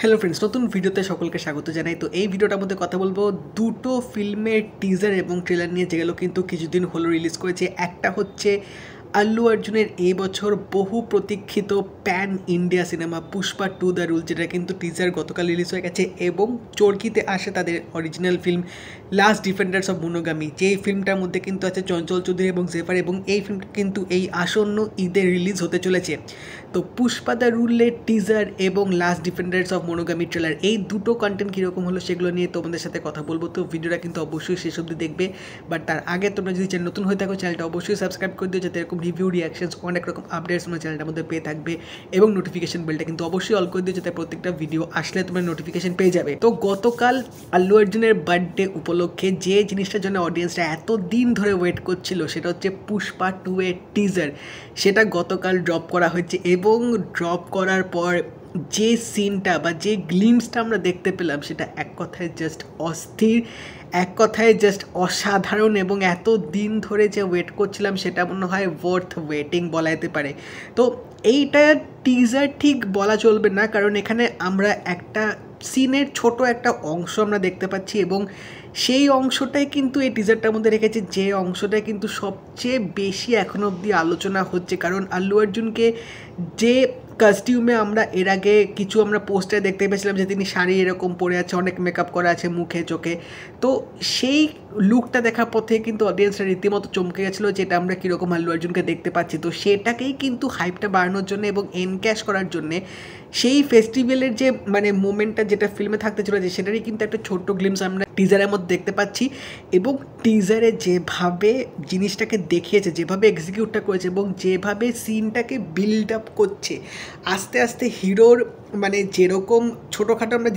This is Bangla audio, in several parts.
হ্যালো ফ্রেন্ডস, নতুন ভিডিওতে সকলকে স্বাগত জানাই। তো এই ভিডিওটার মধ্যে কথা বলবো দুটো ফিল্মের টিজার এবং ট্রেলার নিয়ে, যেগুলো কিন্তু কিছুদিন হলো রিলিজ করেছে। একটা হচ্ছে আল্লু অর্জুনের এই বছর বহু প্রতীক্ষিত pan India cinema Pushpa 2 the rule, যেটা কিন্তু টিজার গতকাল রিলিজ হয়ে গেছে। এবং চরকিতে আসে তাদের original film last defenders of monogamy, যেই ফিল্মটার মধ্যে কিন্তু আছে চঞ্চল চৌধুরী এবং জেফার, এবং এই ফিল্মটা কিন্তু এই আসন্ন ঈদে রিলিজ হতে চলেছে। তো পুষ্পা দ্য রুলের টিজার এবং last defenders of monogamy trailer, এই দুটো কন্টেন্ট কীরকম হলো সেগুলো নিয়ে তোমাদের সাথে কথা বলবো। তো ভিডিওটা কিন্তু অবশ্যই শেষ অবধি দেখবে। বাট তার আগে তোমরা যদি চ্যানেল নতুন হয়ে থাকো, চ্যানেলটা অবশ্যই সাবস্ক্রাইব করে দিও, যাতে এরকম রিভিউ রিয়াকশনস অনেক রকম আপডেটস তোমরা চ্যানেলটার মধ্যে পেয়ে থাকবে। এবং নোটিফিকেশন বেলটা কিন্তু অবশ্যই অল করে দিও, যাতে প্রত্যেকটা ভিডিও আসলে তোমরা নোটিফিকেশন পেয়ে যাবে। তো গতকাল আল্লু অর্জুনের বার্থডে উপলক্ষে যে জিনিসটার জন্য অডিয়েন্সরা এত দিন ধরে ওয়েট করছিল, সেটা হচ্ছে পুষ্পা 2 এর টিজার। সেটা গতকাল ড্রপ করা হয়েছে, এবং ড্রপ করার পর যে সিনটা বা যে গ্লিমসটা আমরা দেখতে পেলাম, সেটা এক কথায় জাস্ট অস্থির, এক কথায় জাস্ট অসাধারণ। এবং এত দিন ধরে যে ওয়েট করছিলাম, সেটা মনে হয় ওয়ার্থ ওয়েটিং বলা যেতে পারে। তো এইটা টিজার ঠিক বলা চলবে না, কারণ এখানে আমরা একটা সিনের ছোট একটা অংশ আমরা দেখতে পাচ্ছি, এবং সেই অংশটাই কিন্তু এই টিজারটার মধ্যে রেখেছে, যে অংশটাই কিন্তু সবচেয়ে বেশি এখনো অবধি আলোচনা হচ্ছে। কারণ আল্লু অর্জুনকে যে কস্টিউমে আমরা এর আগে কিছু আমরা পোস্টারে দেখতে পেয়েছিলাম, যে তিনি শাড়ি এরকম পরে আছে, অনেক মেকআপ করা আছে মুখে চোখে, তো সেই লুকটা দেখার পর থেকে কিন্তু অডিয়েন্সরা রীতিমতো চমকে গেছিলো, যেটা আমরা কীরকম আল্লু অর্জুনকে দেখতে পাচ্ছি। তো সেটাকেই কিন্তু হাইপটা বাড়ানোর জন্য এবং এনক্যাশ করার জন্যে সেই ফেস্টিভ্যালের যে মোমেন্টটা যেটা ফিল্মে থাকতে চলেছে, সেটারই কিন্তু একটা ছোট্ট গ্লিমস আমরা টিজারের মধ্যে দেখতে পাচ্ছি। এবং টিজারে যেভাবে জিনিসটাকে দেখিয়েছে, যেভাবে এক্সিকিউটটা করেছে, এবং যেভাবে সিনটাকে বিল্ড আপ করছে, আস্তে আস্তে হিরোর যেরকম ছোটোখাটো আমরা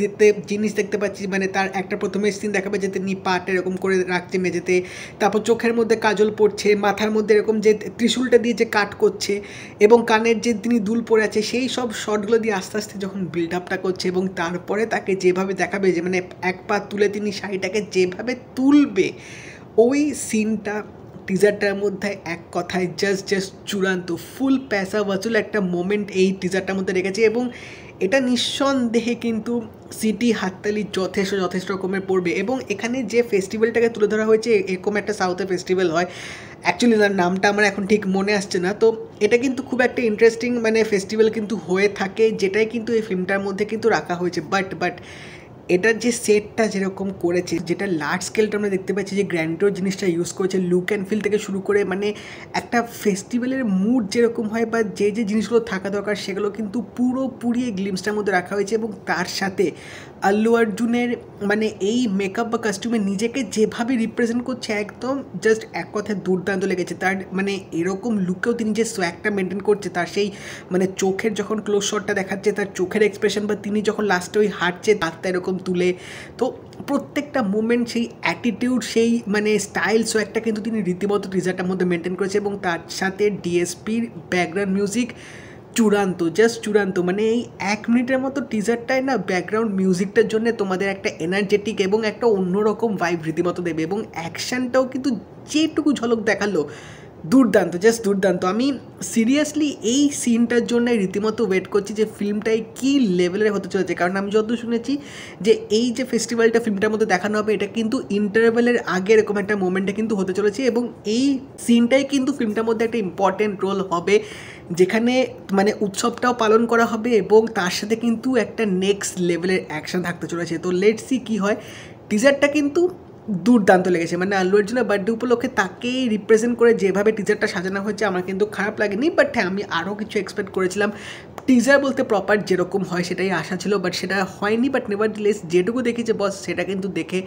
জিনিস দেখতে পাচ্ছি, তার একটা প্রথমে সিন দেখাবে যে তিনি পাটা এরকম করে রাখছে মেঝেতে, তারপর চোখের মধ্যে কাজল পড়ছে, মাথার মধ্যে এরকম যে ত্রিশূলটা দিয়ে যে কাট করছে, এবং কানের যে তিনি দুল পরে আছে, সেই সব শটগুলো দিয়ে আস্তে আস্তে যখন বিল্ড আপটা করছে, এবং তারপরে তাকে যেভাবে দেখাবে যে এক পা তুলে তিনি শাড়িটাকে যেভাবে তুলবে, ওই সিনটা টিজারটার মধ্যে এক কথায় জাস্ট চূড়ান্ত ফুল প্যাসা ওয়াসুল একটা মোমেন্ট এই টিজারটার মধ্যে রেখেছে। এবং এটা নিঃসন্দেহে কিন্তু সিটি হাততালি যথেষ্ট রকমের পড়বে। এবং এখানে যে ফেস্টিভ্যালটাকে তুলে ধরা হয়েছে, এরকম একটা সাউথে ফেস্টিভ্যাল হয়, অ্যাকচুয়ালি তার নামটা আমার এখন ঠিক মনে আসছে না। তো এটা কিন্তু খুব একটা ইন্টারেস্টিং ফেস্টিভ্যাল কিন্তু হয়ে থাকে, যেটাই কিন্তু এই ফিল্মটার মধ্যে কিন্তু রাখা হয়েছে। বাট এটার যে সেটটা যেরকম করেছে, যেটা লার্জ স্কেলটা আমরা দেখতে পাচ্ছি, যে গ্র্যান্ডোর জিনিসটা ইউজ করেছে, লুক অ্যান্ড ফিল থেকে শুরু করে একটা ফেস্টিভ্যালের মুড যেরকম হয় বা যে জিনিসগুলো থাকা দরকার, সেগুলো কিন্তু পুরোপুরি এই গ্লিমসটার মধ্যে রাখা হয়েছে। এবং তার সাথে আল্লু অর্জুনের এই মেকআপ বা কস্টিউমে নিজেকে যেভাবে রিপ্রেজেন্ট করছে, একদম জাস্ট এক কথায় দুর্দান্ত লেগেছে। তার এরকম লুকেও তিনি যে সোয়াগটা মেনটেন করছে, তার সেই চোখের যখন ক্লোজ শটটা দেখাচ্ছে, তার চোখের এক্সপ্রেশন, বা তিনি যখন লাস্টে ওই হাঁটছে দাঁতটা এরকম তুলে, তো প্রত্যেকটা মুমেন্ট, সেই অ্যাটিটিউড, সেই স্টাইল সোয়াগটা কিন্তু তিনি রীতিমতো টিজারটার মধ্যে মেনটেন করেছে। এবং তার সাথে ডিএসপির ব্যাকগ্রাউন্ড মিউজিক চূড়ান্ত, জাস্ট চূড়ান্ত। এই 1 মিনিটের মতো টিজারটাই না ব্যাকগ্রাউন্ড মিউজিকটার জন্য তোমাদের একটা এনার্জেটিক এবং একটা অন্যরকম ভাইব রীতিমতো দেবে। এবং অ্যাকশানটাও কিন্তু যেটুকু ঝলক দেখালো, দুর্দান্ত, জাস্ট দুর্দান্ত। আমি সিরিয়াসলি এই সিনটার জন্য রীতিমতো ওয়েট করছি, যে ফিল্মটাই কী লেভেলের হতে চলেছে। কারণ আমি যতদূর শুনেছি, যে এই যে ফেস্টিভ্যালটা ফিল্মটার মধ্যে দেখানো হবে, এটা কিন্তু ইন্টারভেলের আগে এরকম একটা মোমেন্টে কিন্তু হতে চলেছে। এবং এই সিনটাই কিন্তু ফিল্মটার মধ্যে একটা ইম্পর্টেন্ট রোল হবে, যেখানে উৎসবটাও পালন করা হবে, এবং তার সাথে কিন্তু একটা নেক্সট লেভেলের অ্যাকশন থাকতে চলেছে। তো লেটস সি কী হয়। টিজারটা কিন্তু দুর্দান্ত লেগেছে, আল্লু অর্জুনের বার্থডে উপলক্ষে তাকে রিপ্রেজেন্ট করে যেভাবে টিজারটা সাজানো হয়েছে, আমার কিন্তু খারাপ লাগেনি। বাট হ্যাঁ, আমি আরও কিছু এক্সপেক্ট করেছিলাম। টিজার বলতে প্রপার যেরকম হয় সেটাই আশা ছিল, বাট সেটা হয়নি। বাট নেভারদিলেস যেটুকু দেখেছে বস, সেটা কিন্তু দেখে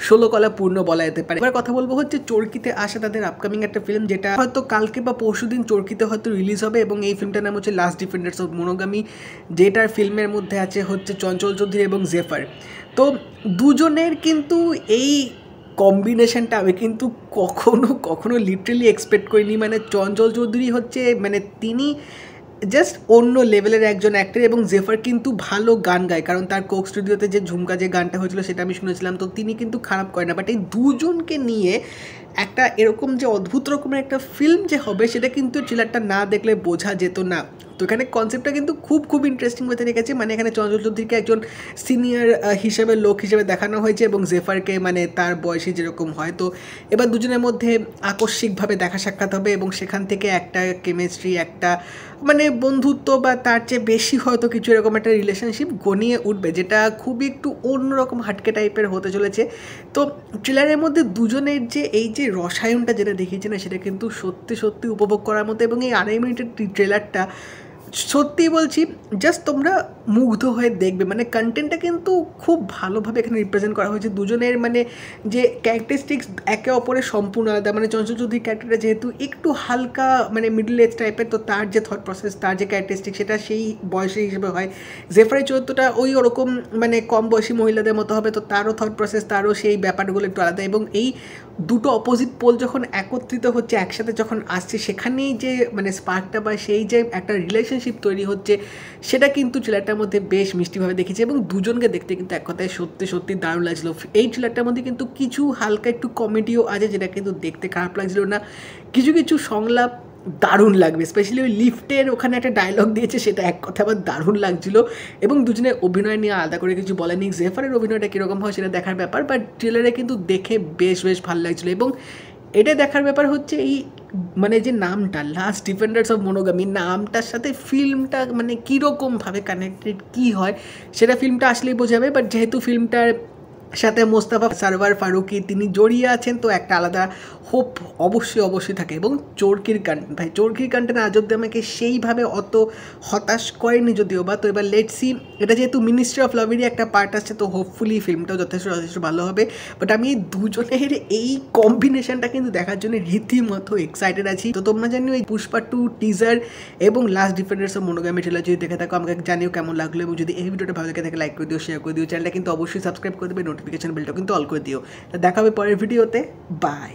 16 কলা পূর্ণ বলা যেতে পারে। এবার কথা বলবো হচ্ছে চরকিতে আসা তাদের আপকামিং একটা ফিল্ম, যেটা হয়তো কালকে বা পরশু দিন চরকিতে হয়তো রিলিজ হবে। এবং এই ফিল্মটার নাম হচ্ছে লাস্ট ডিফেন্ডার্স অফ মনোগামী, যেটার ফিল্মের মধ্যে আছে হচ্ছে চঞ্চল চৌধুরী এবং জেফার। তো দুজনের কিন্তু এই কম্বিনেশনটা আমি কিন্তু কখনো লিটারেলি এক্সপেক্ট করিনি। চঞ্চল চৌধুরী হচ্ছে তিনি জাস্ট অন্য লেভেলের একজন অ্যাক্টর, এবং জেফার কিন্তু ভালো গান গায়, কারণ তার কোক স্টুডিওতে যে ঝুমকা যে গানটা হয়েছিল সেটা আমি শুনেছিলাম। তো তিনি কিন্তু খারাপ করে না। বাট এই দুজনকে নিয়ে একটা এরকম যে অদ্ভুত রকমের একটা ফিল্ম যে হবে সেটা কিন্তু ট্রেলারটা না দেখলে বোঝা যেত না। তো এখানে কনসেপ্টটা কিন্তু খুব ইন্টারেস্টিং হতে রেখেছে। মানে এখানে চঞ্চল চৌধুরীকে একজন সিনিয়র হিসেবে লোক হিসেবে দেখানো হয়েছে এবং জেফারকে মানে তার বয়সী যেরকম হয়। তো এবার দুজনের মধ্যে আকস্মিকভাবে দেখা সাক্ষাৎ হবে এবং সেখান থেকে একটা কেমিস্ট্রি, একটা মানে বন্ধুত্ব বা তার চেয়ে বেশি হয়তো কিছু এরকম একটা রিলেশনশিপ গনিয়ে উঠবে, যেটা খুবই একটু অন্যরকম হাটকে টাইপের হতে চলেছে। তো ট্রেলারের মধ্যে দুজনের যে এই যে রসায়নটা যেটা দেখিয়েছে না, সেটা কিন্তু সত্যি উপভোগ করার মতো। এবং এই 2.5 মিনিটের ট্রেলারটা সত্যি বলছি, জাস্ট তোমরা মুগ্ধ হয়ে দেখবে। মানে কন্টেন্টটা কিন্তু খুব ভালোভাবে এখানে রিপ্রেজেন্ট করা হয়েছে। দুজনের মানে যে ক্যারেক্টারিস্টিক্স একে অপরের সম্পূর্ণ আলাদা। মানে চঞ্চল চৌধুরীর ক্যারেক্টারটা যেহেতু একটু হালকা মানে মিডল এজ টাইপের, তো তার যে থট প্রসেস, তার যে ক্যারেক্টারিস্টিক সেটা সেই বয়সী হিসেবে হয়। জেফারের চরিত্রটা ওরকম মানে কম বয়সী মহিলাদের মতো হবে, তো তারও থট প্রসেস, তারও সেই ব্যাপারগুলো একটু আলাদা। এবং এই দুটো অপোজিট পোল যখন একত্রিত হচ্ছে, একসাথে যখন আসছে, সেখানেই যে মানে স্পার্কটা বা সেই যে একটা রিলেশনশিপ তৈরি হচ্ছে, সেটা কিন্তু ট্রেলারটার মধ্যে বেশ মিষ্টিভাবে দেখেছি। এবং দুজনকে দেখতে কিন্তু এক কথায় সত্যি দারুণ লাগছিলো। এই ট্রেলারটার মধ্যে কিন্তু কিছু হালকা একটু কমেডিও আছে, যেটা কিন্তু দেখতে খারাপ লাগছিল না। কিছু সংলাপ দারুণ লাগবে, স্পেশালি ওই লিফটের ওখানে একটা ডায়লগ দিয়েছে, সেটা এক কথা আবার দারুণ লাগছিলো। এবং দুজনের অভিনয় নিয়ে আলাদা করে কিছু বলেনি। জেফারের অভিনয়টা কীরকম হয় সেটা দেখার ব্যাপার, বাট ট্রেলারে কিন্তু দেখে বেশ ভালো লাগছিলো। এবং এটা দেখার ব্যাপার হচ্ছে এই মানে যে নামটা লাস্ট ডিফেন্ডার্স অফ মনোগামি, নামটার সাথে ফিল্মটা মানে কীরকমভাবে কানেক্টেড কী হয় সেটা ফিল্মটা আসলেই বোঝাবে। বাট যেহেতু ফিল্মটার সাথে মোস্তাফা সারওয়ার ফারুকি তিনি জড়িয়ে আছেন, তো একটা আলাদা হোপ অবশ্যই থাকে। এবং চোরকির কন্টেন্ট, ভাই চোরকির কন্টেন্ট আজ অব্দি আমাকে সেইভাবে অত হতাশ করেনি যদিও বা। তো এবার লেটস সি, এটা যেহেতু মিনিস্ট্রি অফ লাভেরই একটা পার্ট আসছে, তো হোপফুলি ফিল্মটাও যথেষ্ট ভালো হবে। বাট আমি এই দুজনের এই কম্বিনেশনটা কিন্তু দেখার জন্য রীতিমতো এক্সাইটেড আছি। তো তোমরা জানিও এই পুষ্পা 2 টিজার এবং লাস্ট ডিফেন্ডার্স অফ মনোগামি ট্রেলার যদি দেখে থাকো, আমাকে জানিও কেমন লাগলো। এবং যদি এই ভিডিওটা ভালো লেগে থাকে লাইক করে দিও, শেয়ার করে দিও, চ্যানেলটা কিন্তু অবশ্যই সাবস্ক্রাইব করে দেবে, নোটিফিকেশন বেলটা কিন্তু অল করে দিও। দেখা হবে পরের ভিডিওতে, বাই।